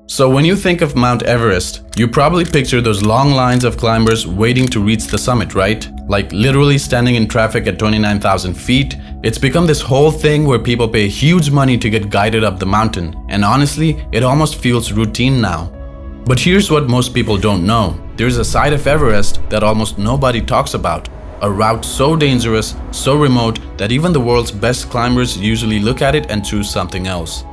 So when you think of Mount Everest, you probably picture those long lines of climbers waiting to reach the summit, right? Like literally standing in traffic at 29,000 feet. It's become this whole thing where people pay huge money to get guided up the mountain, and honestly, it almost feels routine now. But here's what most people don't know. There's a side of Everest that almost nobody talks about. A route so dangerous, so remote, that even the world's best climbers usually look at it and choose something else.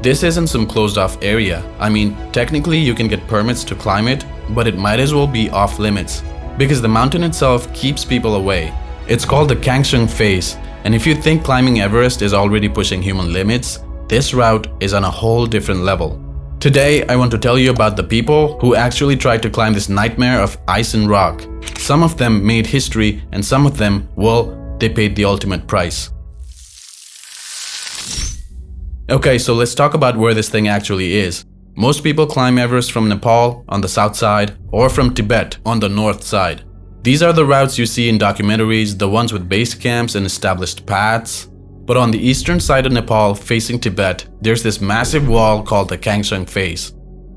This isn't some closed-off area. I mean, technically you can get permits to climb it, but it might as well be off limits, because the mountain itself keeps people away. It's called the Kangshung Face, and if you think climbing Everest is already pushing human limits, this route is on a whole different level. Today, I want to tell you about the people who actually tried to climb this nightmare of ice and rock. Some of them made history, and some of them, well, they paid the ultimate price. Okay, so let's talk about where this thing actually is. Most people climb Everest from Nepal on the south side or from Tibet on the north side. These are the routes you see in documentaries, the ones with base camps and established paths. But on the eastern side of Nepal, facing Tibet, there's this massive wall called the Kangshung Face.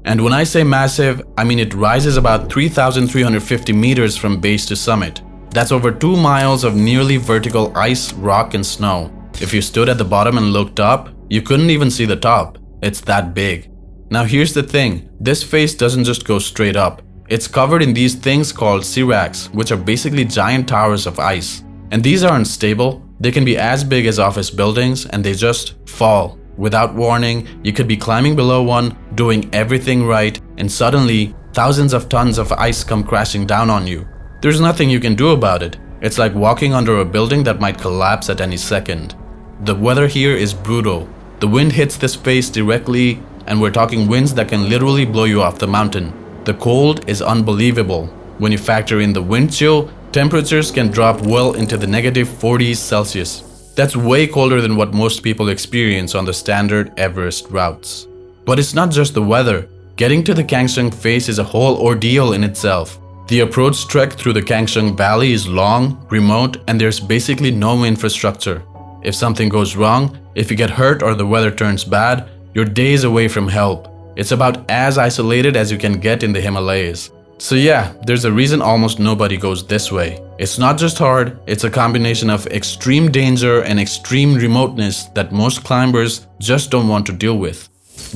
And when I say massive, I mean it rises about 3,350 meters from base to summit. That's over 2 miles of nearly vertical ice, rock, and snow. If you stood at the bottom and looked up, you couldn't even see the top. It's that big. Now here's the thing, this face doesn't just go straight up. It's covered in these things called seracs, which are basically giant towers of ice. And these are unstable. They can be as big as office buildings, and they just fall. Without warning, you could be climbing below one, doing everything right, and suddenly thousands of tons of ice come crashing down on you. There's nothing you can do about it. It's like walking under a building that might collapse at any second. The weather here is brutal. The wind hits this face directly, and we're talking winds that can literally blow you off the mountain. The cold is unbelievable. When you factor in the wind chill, temperatures can drop well into the negative 40s Celsius. That's way colder than what most people experience on the standard Everest routes. But it's not just the weather. Getting to the Kangshung Face is a whole ordeal in itself. The approach trek through the Kangshung Valley is long, remote, and there's basically no infrastructure. If something goes wrong, if you get hurt or the weather turns bad, you're days away from help. It's about as isolated as you can get in the Himalayas. So yeah, there's a reason almost nobody goes this way. It's not just hard, it's a combination of extreme danger and extreme remoteness that most climbers just don't want to deal with.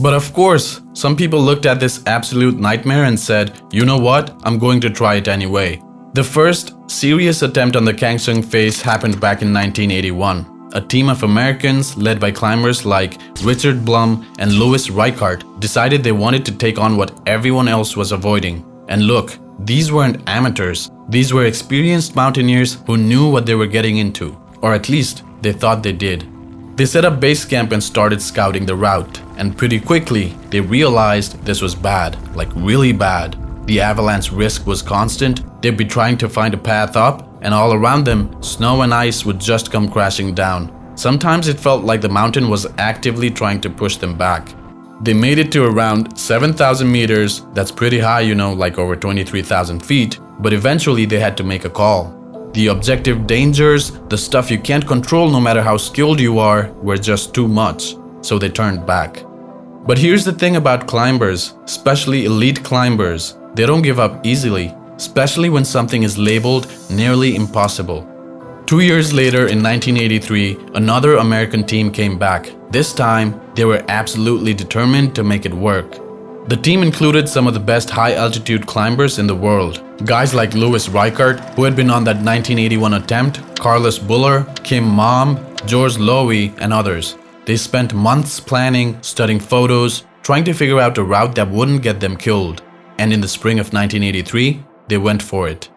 But of course, some people looked at this absolute nightmare and said, you know what, I'm going to try it anyway. The first serious attempt on the Kangshung Face happened back in 1981. A team of Americans, led by climbers like Richard Blum and Louis Reichart, decided they wanted to take on what everyone else was avoiding. And look, these weren't amateurs. These were experienced mountaineers who knew what they were getting into. Or at least, they thought they did. They set up base camp and started scouting the route. And pretty quickly, they realized this was bad, like really bad. The avalanche risk was constant. They'd be trying to find a path up, and all around them, snow and ice would just come crashing down. Sometimes it felt like the mountain was actively trying to push them back. They made it to around 7,000 meters, that's pretty high, you know, like over 23,000 feet, but eventually they had to make a call. The objective dangers, the stuff you can't control no matter how skilled you are, were just too much, so they turned back. But here's the thing about climbers, especially elite climbers, they don't give up easily. Especially when something is labeled nearly impossible. 2 years later, in 1983, another American team came back. This time, they were absolutely determined to make it work. The team included some of the best high-altitude climbers in the world. Guys like Louis Reichart, who had been on that 1981 attempt, Carlos Buller, Kim Mom, George Lowy, and others. They spent months planning, studying photos, trying to figure out a route that wouldn't get them killed. And in the spring of 1983, they went for it.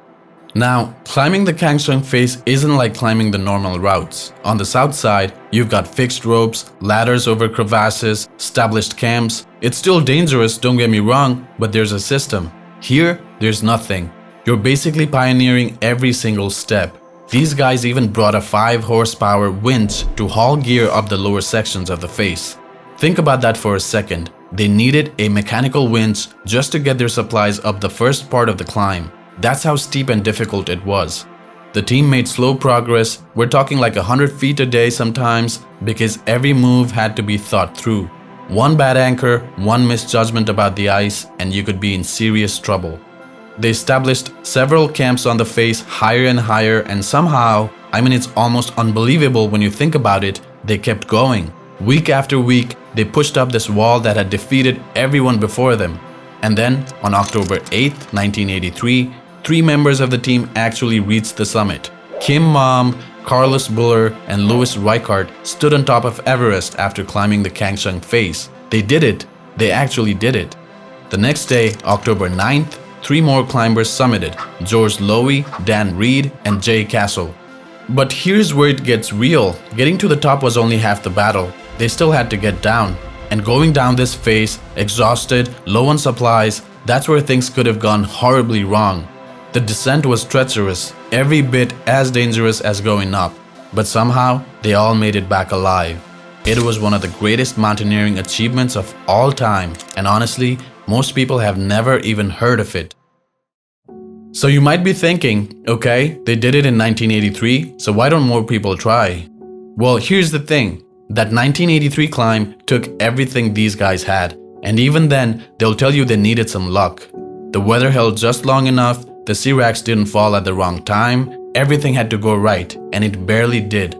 Now, climbing the Kangshung Face isn't like climbing the normal routes. On the south side, you've got fixed ropes, ladders over crevasses, established camps. It's still dangerous, don't get me wrong, but there's a system. Here, there's nothing. You're basically pioneering every single step. These guys even brought a 5-horsepower winch to haul gear up the lower sections of the face. Think about that for a second. They needed a mechanical winch just to get their supplies up the first part of the climb. That's how steep and difficult it was. The team made slow progress. We're talking like 100 feet a day sometimes, because every move had to be thought through. One bad anchor, one misjudgment about the ice, and you could be in serious trouble. They established several camps on the face higher and higher, and somehow, it's almost unbelievable when you think about it, they kept going. Week after week, they pushed up this wall that had defeated everyone before them. And then, on October 8, 1983, 3 members of the team actually reached the summit. Kim Mom, Carlos Buller, and Louis Reichart stood on top of Everest after climbing the Kangshung Face. They did it. They actually did it. The next day, October 9th, 3 more climbers summited: George Lowy, Dan Reed, and Jay Castle. But here's where it gets real. Getting to the top was only half the battle. They still had to get down. And going down this face, exhausted, low on supplies, that's where things could have gone horribly wrong. The descent was treacherous, every bit as dangerous as going up. But somehow, they all made it back alive. It was one of the greatest mountaineering achievements of all time, and honestly, most people have never even heard of it. So you might be thinking, okay, they did it in 1983, so why don't more people try? Well, here's the thing. That 1983 climb took everything these guys had, and even then, they'll tell you they needed some luck. The weather held just long enough, the sea racks didn't fall at the wrong time, everything had to go right, and it barely did.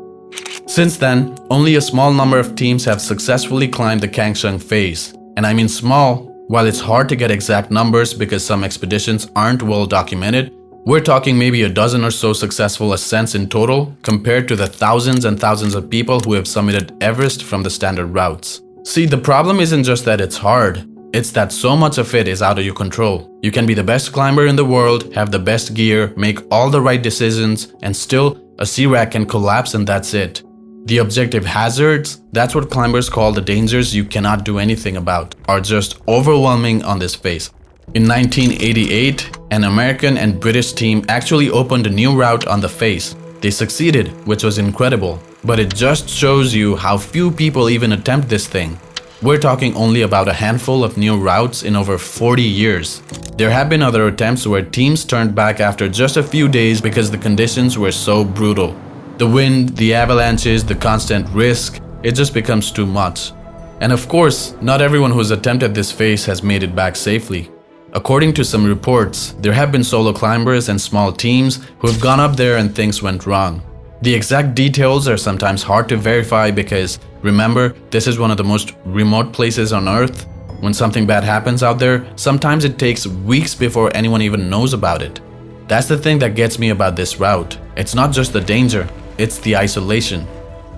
Since then, only a small number of teams have successfully climbed the Kangshung Face. And small, while it's hard to get exact numbers because some expeditions aren't well documented, we're talking maybe a dozen or so successful ascents in total compared to the thousands and thousands of people who have summited Everest from the standard routes. See, the problem isn't just that it's hard, it's that so much of it is out of your control. You can be the best climber in the world, have the best gear, make all the right decisions, and still a sea rack can collapse and that's it. The objective hazards, that's what climbers call the dangers you cannot do anything about, are just overwhelming on this face. In 1988, an American and British team actually opened a new route on the face. They succeeded, which was incredible, but it just shows you how few people even attempt this thing. We're talking only about a handful of new routes in over 40 years. There have been other attempts where teams turned back after just a few days because the conditions were so brutal. The wind, the avalanches, the constant risk, it just becomes too much. And of course, not everyone who's attempted this face has made it back safely. According to some reports, there have been solo climbers and small teams who have gone up there and things went wrong. The exact details are sometimes hard to verify because, remember, this is one of the most remote places on Earth. When something bad happens out there, sometimes it takes weeks before anyone even knows about it. That's the thing that gets me about this route. It's not just the danger, it's the isolation.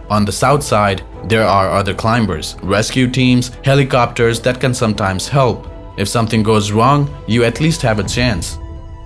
On the south side, there are other climbers, rescue teams, helicopters that can sometimes help. If something goes wrong, you at least have a chance.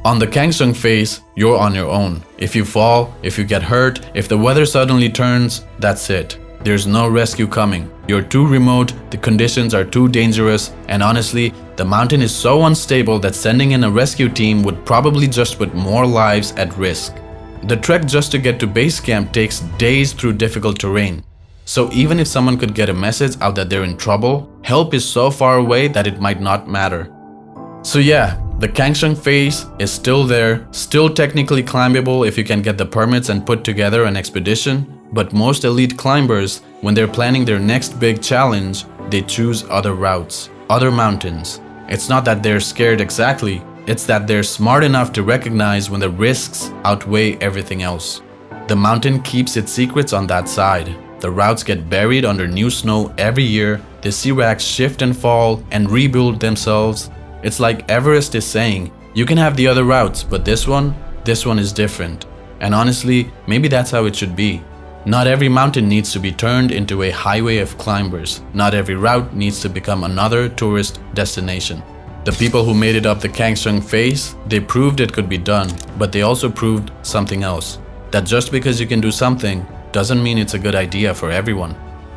On the Kangshung Face, you're on your own. If you fall, if you get hurt, if the weather suddenly turns, that's it. There's no rescue coming. You're too remote, the conditions are too dangerous, and honestly, the mountain is so unstable that sending in a rescue team would probably just put more lives at risk. The trek just to get to base camp takes days through difficult terrain. So even if someone could get a message out that they're in trouble, help is so far away that it might not matter. So yeah, the Kangshung Face is still there, still technically climbable if you can get the permits and put together an expedition, but most elite climbers, when they're planning their next big challenge, they choose other routes, other mountains. It's not that they're scared exactly, it's that they're smart enough to recognize when the risks outweigh everything else. The mountain keeps its secrets on that side. The routes get buried under new snow every year, the sea racks shift and fall and rebuild themselves. It's like Everest is saying, you can have the other routes, but this one is different. And honestly, maybe that's how it should be. Not every mountain needs to be turned into a highway of climbers. Not every route needs to become another tourist destination. The people who made it up the Kangshung Face, they proved it could be done, but they also proved something else. That just because you can do something doesn't mean it's a good idea for everyone.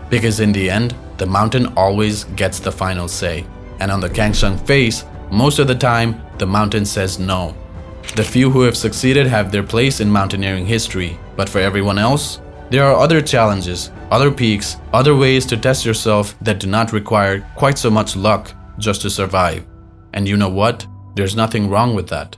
Because in the end, the mountain always gets the final say. And on the Kangshung Face, most of the time, the mountain says no. The few who have succeeded have their place in mountaineering history, but for everyone else, there are other challenges, other peaks, other ways to test yourself that do not require quite so much luck just to survive. And you know what? There's nothing wrong with that.